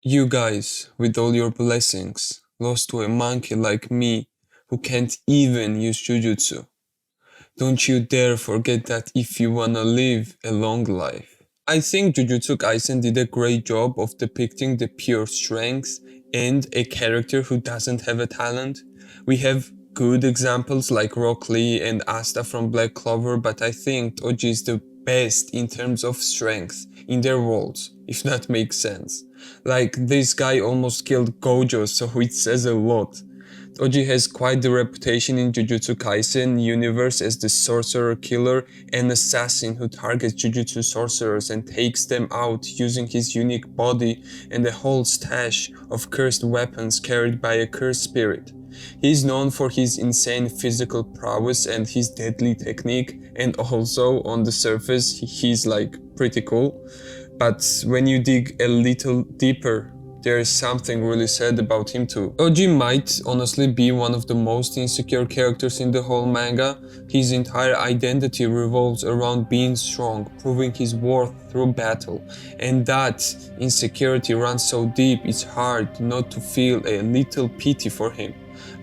You guys, with all your blessings, lost to a monkey like me who can't even use Jujutsu. Don't you dare forget that if you wanna live a long life. I think Jujutsu Kaisen did a great job of depicting the pure strength and a character who doesn't have a talent. We have good examples like Rock Lee and Asta from Black Clover, but I think Toji is the best in terms of strength in their worlds, if that makes sense. Like, this guy almost killed Gojo, so it says a lot. Toji has quite the reputation in Jujutsu Kaisen universe as the sorcerer killer and assassin who targets Jujutsu sorcerers and takes them out using his unique body and a whole stash of cursed weapons carried by a cursed spirit. He is known for his insane physical prowess and his deadly technique, and also on the surface he's like pretty cool. But when you dig a little deeper, there is something really sad about him too. Toji might honestly be one of the most insecure characters in the whole manga. His entire identity revolves around being strong, proving his worth through battle. And that insecurity runs so deep it's hard not to feel a little pity for him.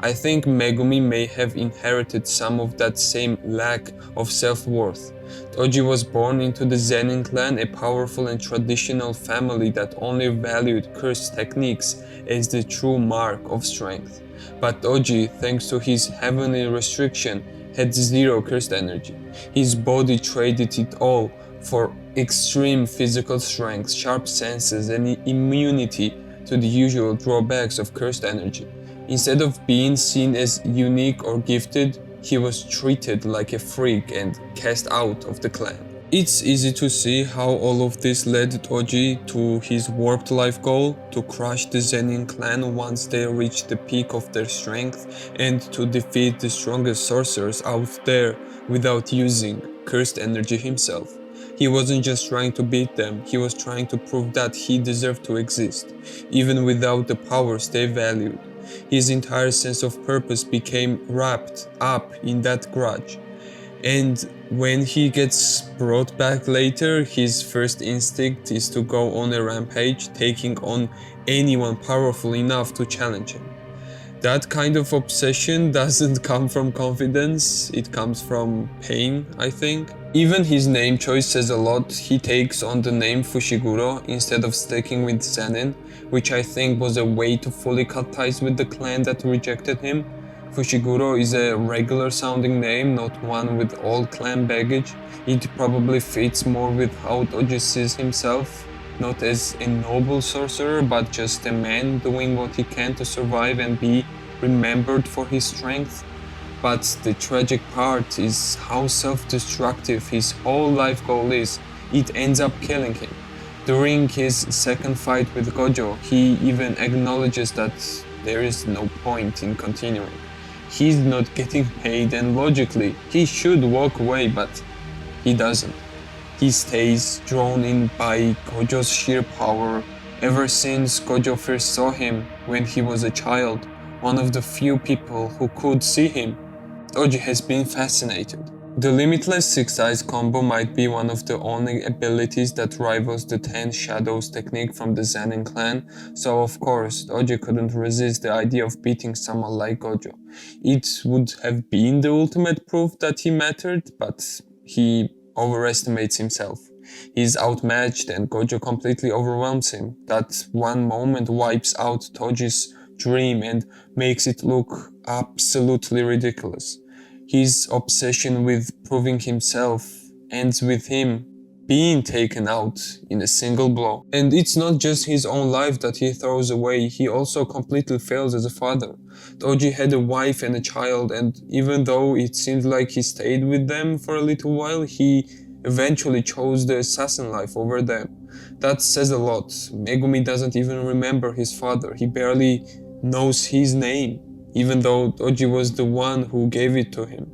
I think Megumi may have inherited some of that same lack of self-worth. Toji was born into the Zenin clan, a powerful and traditional family that only valued cursed techniques as the true mark of strength. But Toji, thanks to his heavenly restriction, had zero cursed energy. His body traded it all for extreme physical strength, sharp senses, and immunity to the usual drawbacks of cursed energy. Instead of being seen as unique or gifted, he was treated like a freak and cast out of the clan. It's easy to see how all of this led Toji to his warped life goal, to crush the Zenin clan once they reached the peak of their strength and to defeat the strongest sorcerers out there without using cursed energy himself. He wasn't just trying to beat them, he was trying to prove that he deserved to exist, even without the powers they valued. His entire sense of purpose became wrapped up in that grudge. And when he gets brought back later, his first instinct is to go on a rampage, taking on anyone powerful enough to challenge him. That kind of obsession doesn't come from confidence, it comes from pain, I think. Even his name choice says a lot. He takes on the name Fushiguro instead of sticking with Zenin, which I think was a way to fully cut ties with the clan that rejected him. Fushiguro is a regular sounding name, not one with all clan baggage. It probably fits more with how Toji sees himself, not as a noble sorcerer, but just a man doing what he can to survive and be remembered for his strength. But the tragic part is how self-destructive his whole life goal is. It ends up killing him. During his second fight with Gojo, he even acknowledges that there is no point in continuing. He's not getting paid and logically, he should walk away, but he doesn't. He stays drawn in by Gojo's sheer power. Ever since Gojo first saw him when he was a child, one of the few people who could see him, Toji has been fascinated. The Limitless Six Eyes combo might be one of the only abilities that rivals the 10 Shadows technique from the Zenin clan, so of course Toji couldn't resist the idea of beating someone like Gojo. It would have been the ultimate proof that he mattered, but he overestimates himself. He's outmatched and Gojo completely overwhelms him. That one moment wipes out Toji's dream and makes it look absolutely ridiculous. His obsession with proving himself ends with him being taken out in a single blow. And it's not just his own life that he throws away, he also completely fails as a father. Toji had a wife and a child, and even though it seemed like he stayed with them for a little while, he eventually chose the assassin life over them. That says a lot. Megumi doesn't even remember his father, he barely knows his name, even though Toji was the one who gave it to him.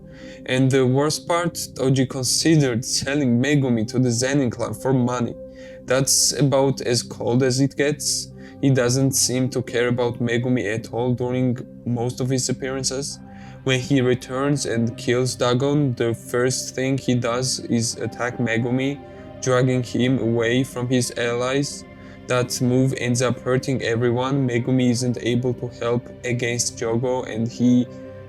And the worst part, Toji considered selling Megumi to the Zenin clan for money. That's about as cold as it gets. He doesn't seem to care about Megumi at all during most of his appearances. When he returns and kills Dagon, the first thing he does is attack Megumi, dragging him away from his allies. That move ends up hurting everyone. Megumi isn't able to help against Jogo, and he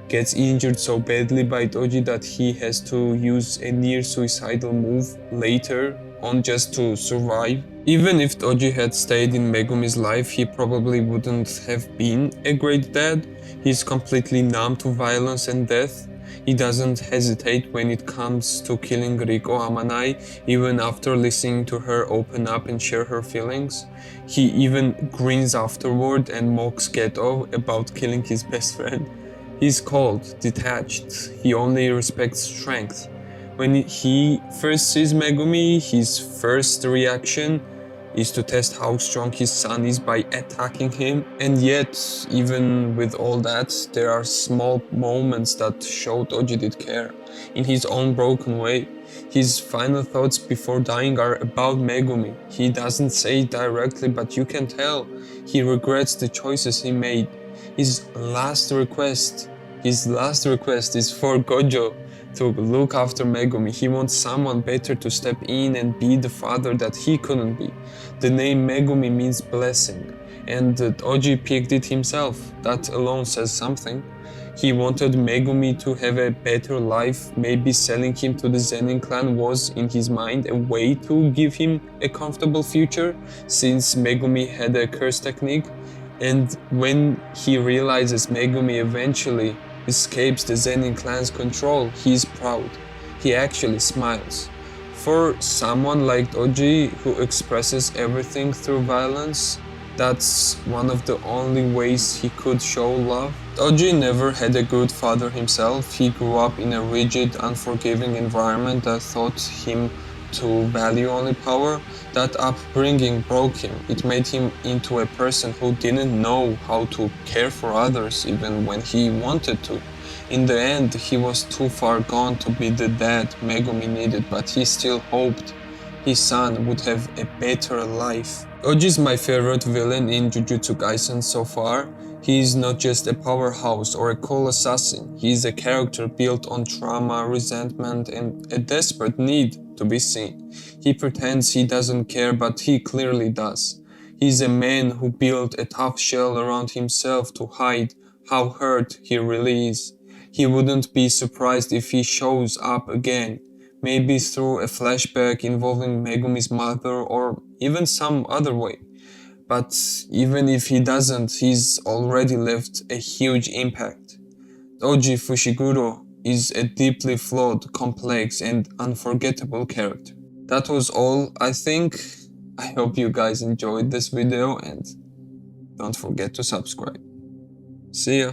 gets injured so badly by Toji that he has to use a near suicidal move later on just to survive. Even if Toji had stayed in Megumi's life, he probably wouldn't have been a great dad. He's completely numb to violence and death. He doesn't hesitate when it comes to killing Riko Amanai, even after listening to her open up and share her feelings. He even grins afterward and mocks Geto about killing his best friend. He's cold, detached, he only respects strength. When he first sees Megumi, his first reaction is to test how strong his son is by attacking him. And yet, even with all that, there are small moments that show Toji did care, in his own broken way. His final thoughts before dying are about Megumi. He doesn't say it directly, but you can tell he regrets the choices he made. His last request is for Gojo to look after Megumi. He wants someone better to step in and be the father that he couldn't be. The name Megumi means blessing, and Toji picked it himself. That alone says something. He wanted Megumi to have a better life. Maybe selling him to the Zenin clan was, in his mind, a way to give him a comfortable future, since Megumi had a curse technique. And when he realizes Megumi eventually escapes the Zenin clan's control, he is proud. He actually smiles. For someone like Toji, who expresses everything through violence, that's one of the only ways he could show love. Toji never had a good father himself. He grew up in a rigid, unforgiving environment that taught him to value only power. That upbringing broke him. It made him into a person who didn't know how to care for others even when he wanted to. In the end, he was too far gone to be the dad Megumi needed, but he still hoped his son would have a better life. Toji is my favorite villain in Jujutsu Kaisen so far. He is not just a powerhouse or a cool assassin. He is a character built on trauma, resentment, and a desperate need to be seen. He pretends he doesn't care, but he clearly does. He's a man who built a tough shell around himself to hide how hurt he really is. He wouldn't be surprised if he shows up again, maybe through a flashback involving Megumi's mother or even some other way. But even if he doesn't, he's already left a huge impact. Toji Fushiguro is a deeply flawed, complex, and unforgettable character. That was all, I think. I hope you guys enjoyed this video and don't forget to subscribe. See ya!